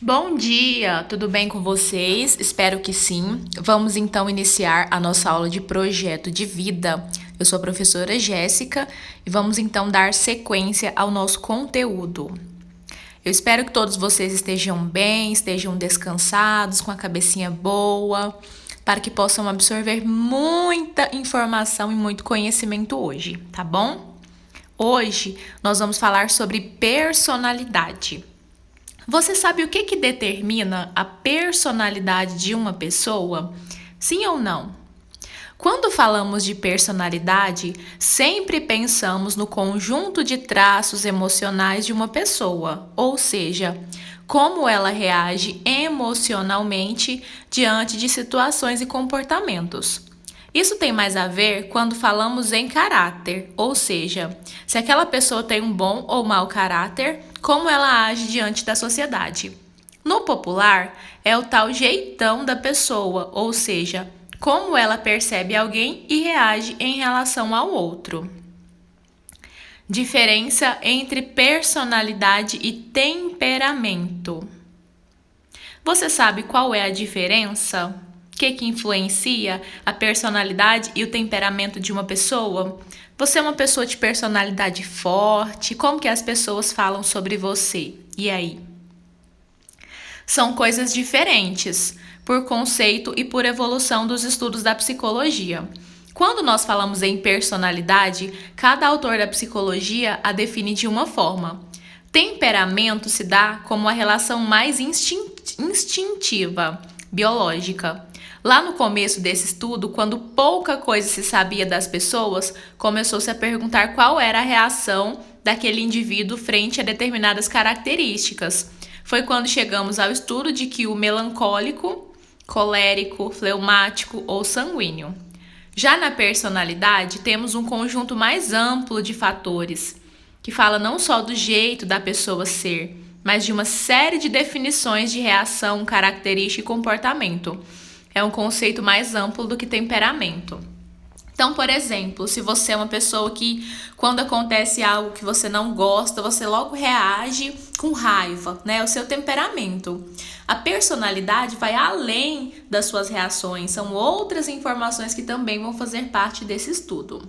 Bom dia, tudo bem com vocês? Espero que sim. Vamos então iniciar a nossa aula de projeto de vida. Eu sou a professora Jéssica e vamos então dar sequência ao nosso conteúdo. Eu espero que todos vocês estejam bem, estejam descansados, com a cabecinha boa, para que possam absorver muita informação e muito conhecimento hoje, tá bom? Hoje nós vamos falar sobre personalidade. Você sabe o que determina a personalidade de uma pessoa? Sim ou não? Quando falamos de personalidade, sempre pensamos no conjunto de traços emocionais de uma pessoa, ou seja, como ela reage emocionalmente diante de situações e comportamentos. Isso tem mais a ver quando falamos em caráter, ou seja, se aquela pessoa tem um bom ou mau caráter, como ela age diante da sociedade. No popular, é o tal jeitão da pessoa, ou seja, como ela percebe alguém e reage em relação ao outro. Diferença entre personalidade e temperamento. Você sabe qual é a diferença? O que influencia a personalidade e o temperamento de uma pessoa? Você é uma pessoa de personalidade forte? Como que as pessoas falam sobre você? E aí? São coisas diferentes, por conceito e por evolução dos estudos da psicologia. Quando nós falamos em personalidade, cada autor da psicologia a define de uma forma. Temperamento se dá como a relação mais instintiva, biológica. Lá no começo desse estudo, quando pouca coisa se sabia das pessoas, começou-se a perguntar qual era a reação daquele indivíduo frente a determinadas características. Foi quando chegamos ao estudo de que o melancólico, colérico, fleumático ou sanguíneo. Já na personalidade, temos um conjunto mais amplo de fatores, que fala não só do jeito da pessoa ser, mas de uma série de definições de reação, característica e comportamento. É um conceito mais amplo do que temperamento. Então, por exemplo, se você é uma pessoa que, quando acontece algo que você não gosta, você logo reage com raiva, né? O seu temperamento. A personalidade vai além das suas reações, são outras informações que também vão fazer parte desse estudo.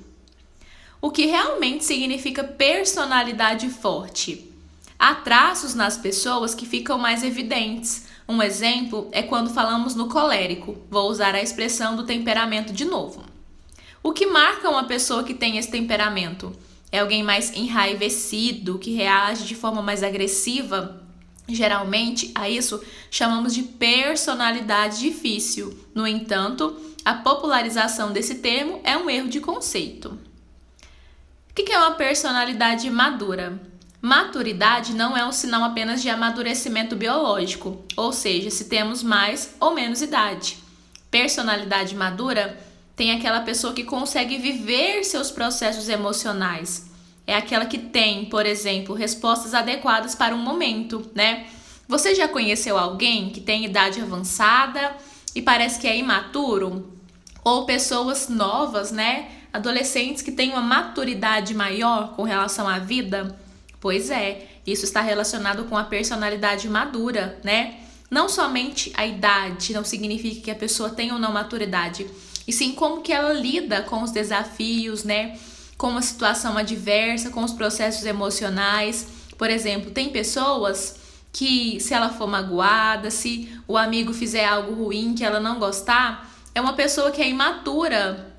O que realmente significa personalidade forte? Há traços nas pessoas que ficam mais evidentes. Um exemplo é quando falamos no colérico. Vou usar a expressão do temperamento de novo. O que marca uma pessoa que tem esse temperamento? É alguém mais enraivecido, que reage de forma mais agressiva? Geralmente, a isso chamamos de personalidade difícil. No entanto, a popularização desse termo é um erro de conceito. O que é uma personalidade madura? Maturidade não é um sinal apenas de amadurecimento biológico, ou seja, se temos mais ou menos idade. Personalidade madura tem aquela pessoa que consegue viver seus processos emocionais. É aquela que tem, por exemplo, respostas adequadas para um momento, né? Você já conheceu alguém que tem idade avançada e parece que é imaturo? Ou pessoas novas, né? Adolescentes que têm uma maturidade maior com relação à vida? Pois é, isso está relacionado com a personalidade madura, né? Não somente a idade não significa que a pessoa tem ou não maturidade, e sim como que ela lida com os desafios, né? Com uma situação adversa, com os processos emocionais. Por exemplo, tem pessoas que, se ela for magoada, se o amigo fizer algo ruim que ela não gostar, é uma pessoa que é imatura.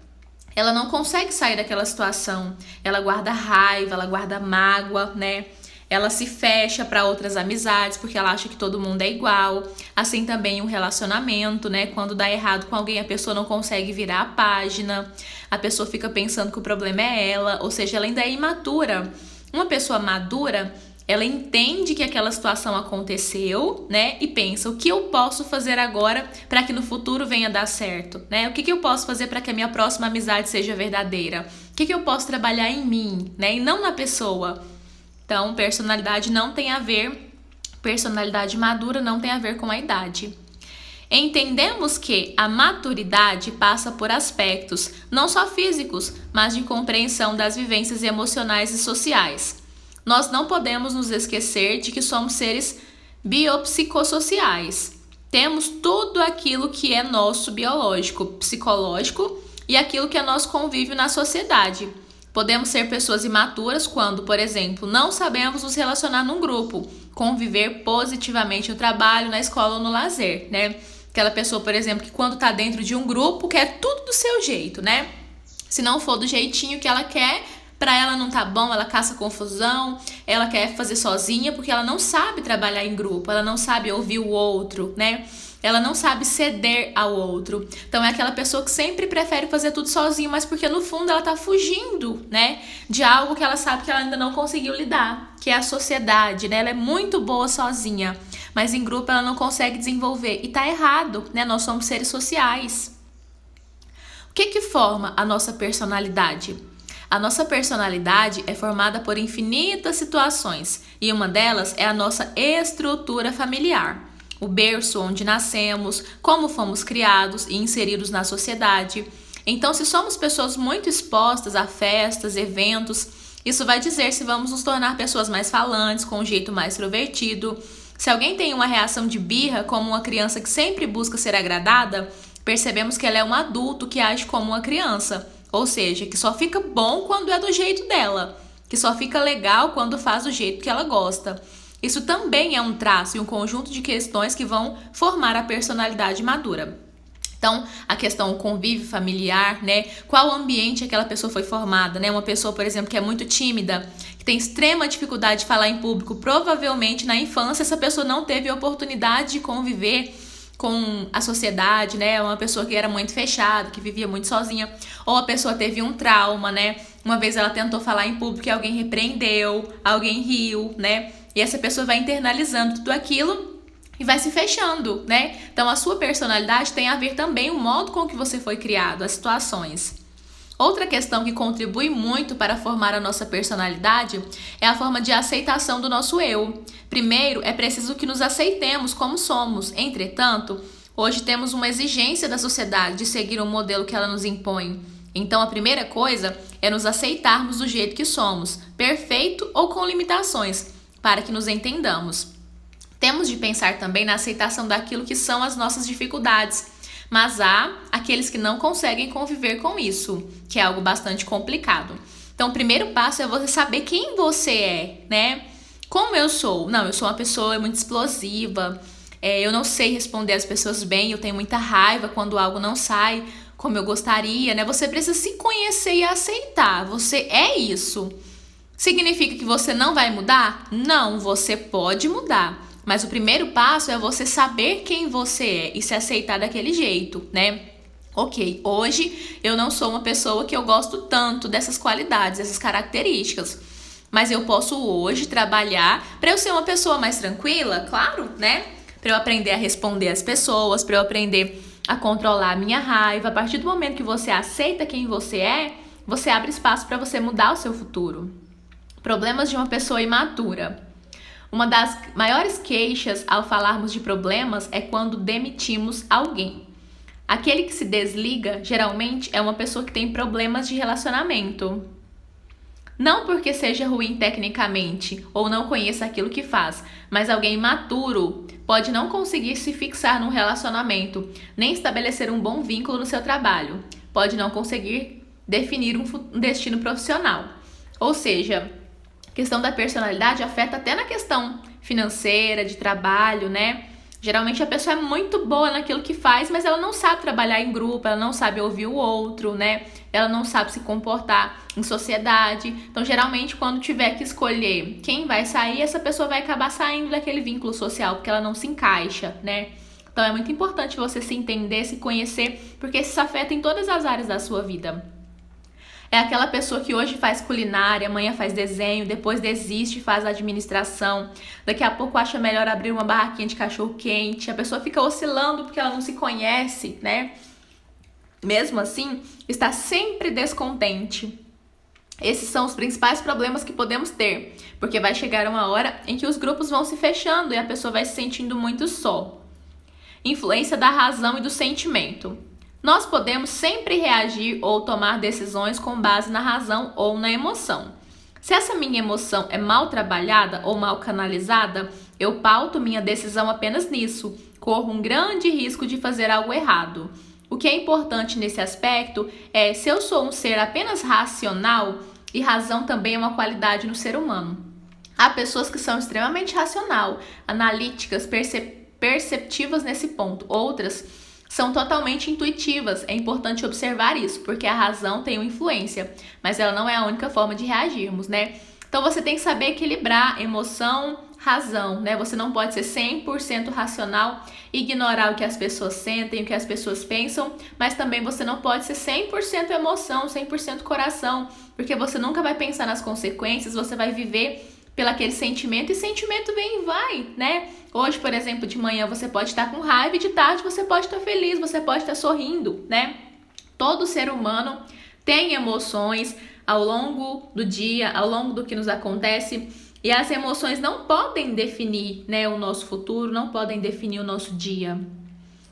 Ela não consegue sair daquela situação. Ela guarda raiva, ela guarda mágoa, né? Ela se fecha para outras amizades porque ela acha que todo mundo é igual. Assim também um relacionamento, né? Quando dá errado com alguém, a pessoa não consegue virar a página. A pessoa fica pensando que o problema é ela, ou seja, ela ainda é imatura. Uma pessoa madura, ela entende que aquela situação aconteceu, né? E pensa, o que eu posso fazer agora para que no futuro venha dar certo, né? O que eu posso fazer para que a minha próxima amizade seja verdadeira? O que eu posso trabalhar em mim, né? E não na pessoa. Então, personalidade madura não tem a ver com a idade. Entendemos que a maturidade passa por aspectos não só físicos, mas de compreensão das vivências emocionais e sociais. Nós não podemos nos esquecer de que somos seres biopsicossociais. Temos tudo aquilo que é nosso biológico, psicológico e aquilo que é nosso convívio na sociedade. Podemos ser pessoas imaturas quando, por exemplo, não sabemos nos relacionar num grupo, conviver positivamente no trabalho, na escola ou no lazer, né? Aquela pessoa, por exemplo, que quando tá dentro de um grupo quer tudo do seu jeito, né? Se não for do jeitinho que ela quer, pra ela não tá bom, ela caça confusão, ela quer fazer sozinha porque ela não sabe trabalhar em grupo, ela não sabe ouvir o outro, né? Ela não sabe ceder ao outro. Então é aquela pessoa que sempre prefere fazer tudo sozinho, mas porque no fundo ela tá fugindo, né, de algo que ela sabe que ela ainda não conseguiu lidar, que é a sociedade, né? Ela é muito boa sozinha, mas em grupo ela não consegue desenvolver. E tá errado, né? Nós somos seres sociais. O que forma a nossa personalidade? A nossa personalidade é formada por infinitas situações e uma delas é a nossa estrutura familiar. O berço onde nascemos, como fomos criados e inseridos na sociedade. Então, se somos pessoas muito expostas a festas, eventos, isso vai dizer se vamos nos tornar pessoas mais falantes, com um jeito mais extrovertido. Se alguém tem uma reação de birra, como uma criança que sempre busca ser agradada, percebemos que ela é um adulto que age como uma criança. Ou seja, que só fica bom quando é do jeito dela, que só fica legal quando faz do jeito que ela gosta. Isso também é um traço e um conjunto de questões que vão formar a personalidade madura. Então, a questão convívio familiar, né? Qual ambiente aquela pessoa foi formada, né? Uma pessoa, por exemplo, que é muito tímida, que tem extrema dificuldade de falar em público, provavelmente na infância essa pessoa não teve a oportunidade de conviver com a sociedade, né? Uma pessoa que era muito fechada, que vivia muito sozinha, ou a pessoa teve um trauma, né? Uma vez ela tentou falar em público e alguém repreendeu, alguém riu, né? E essa pessoa vai internalizando tudo aquilo e vai se fechando, né? Então a sua personalidade tem a ver também o modo com que você foi criado, as situações. Outra questão que contribui muito para formar a nossa personalidade é a forma de aceitação do nosso eu. Primeiro, é preciso que nos aceitemos como somos. Entretanto, hoje temos uma exigência da sociedade de seguir um modelo que ela nos impõe. Então, a primeira coisa é nos aceitarmos do jeito que somos, perfeito ou com limitações, para que nos entendamos. Temos de pensar também na aceitação daquilo que são as nossas dificuldades, mas há aqueles que não conseguem conviver com isso, que é algo bastante complicado. Então, o primeiro passo é você saber quem você é, né? Como eu sou? Não, eu sou uma pessoa muito explosiva, eu não sei responder às pessoas bem, eu tenho muita raiva quando algo não sai como eu gostaria, né? Você precisa se conhecer e aceitar, você é isso. Significa que você não vai mudar? Não, você pode mudar. Mas o primeiro passo é você saber quem você é e se aceitar daquele jeito, né? Ok, hoje eu não sou uma pessoa que eu gosto tanto dessas qualidades, dessas características. Mas eu posso hoje trabalhar para eu ser uma pessoa mais tranquila, claro, né? Para eu aprender a responder às pessoas, para eu aprender a controlar a minha raiva. A partir do momento que você aceita quem você é, você abre espaço para você mudar o seu futuro. Problemas de uma pessoa imatura. Uma das maiores queixas ao falarmos de problemas é quando demitimos alguém. Aquele que se desliga, geralmente, é uma pessoa que tem problemas de relacionamento. Não porque seja ruim tecnicamente ou não conheça aquilo que faz, mas alguém imaturo pode não conseguir se fixar num relacionamento, nem estabelecer um bom vínculo no seu trabalho. Pode não conseguir definir um destino profissional. Ou seja, a questão da personalidade afeta até na questão financeira, de trabalho, né? Geralmente a pessoa é muito boa naquilo que faz, mas ela não sabe trabalhar em grupo, ela não sabe ouvir o outro, né? Ela não sabe se comportar em sociedade. Então, geralmente, quando tiver que escolher quem vai sair, essa pessoa vai acabar saindo daquele vínculo social, porque ela não se encaixa, né? Então, é muito importante você se entender, se conhecer, porque isso afeta em todas as áreas da sua vida. É aquela pessoa que hoje faz culinária, amanhã faz desenho, depois desiste e faz administração. Daqui a pouco acha melhor abrir uma barraquinha de cachorro-quente. A pessoa fica oscilando porque ela não se conhece, né? Mesmo assim, está sempre descontente. Esses são os principais problemas que podemos ter, porque vai chegar uma hora em que os grupos vão se fechando e a pessoa vai se sentindo muito só. Influência da razão e do sentimento. Nós podemos sempre reagir ou tomar decisões com base na razão ou na emoção. Se essa minha emoção é mal trabalhada ou mal canalizada, Eu pauto minha decisão apenas nisso. Corro um grande risco de fazer algo errado. O que é importante nesse aspecto é se eu sou um ser apenas racional, e razão também é uma qualidade no ser humano. Há pessoas que são extremamente racional, analíticas, perceptivas nesse ponto. Outras são totalmente intuitivas. É importante observar isso, porque a razão tem uma influência, mas ela não é a única forma de reagirmos, né? Então você tem que saber equilibrar emoção, razão, né? Você não pode ser 100% racional, ignorar o que as pessoas sentem, o que as pessoas pensam, mas também você não pode ser 100% emoção, 100% coração, porque você nunca vai pensar nas consequências, você vai viver pelo aquele sentimento, e sentimento vem e vai, né? Hoje, por exemplo, de manhã você pode estar com raiva e de tarde você pode estar feliz, você pode estar sorrindo, né? Todo ser humano tem emoções ao longo do dia, ao longo do que nos acontece, e as emoções não podem definir, né, o nosso futuro, não podem definir o nosso dia.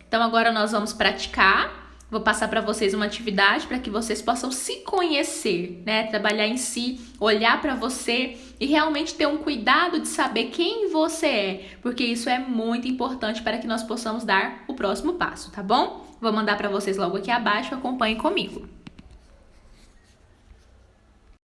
Então agora nós vamos praticar. Vou passar para vocês uma atividade para que vocês possam se conhecer, né? Trabalhar em si, olhar para você e realmente ter um cuidado de saber quem você é, porque isso é muito importante para que nós possamos dar o próximo passo, tá bom? Vou mandar para vocês logo aqui abaixo, acompanhem comigo.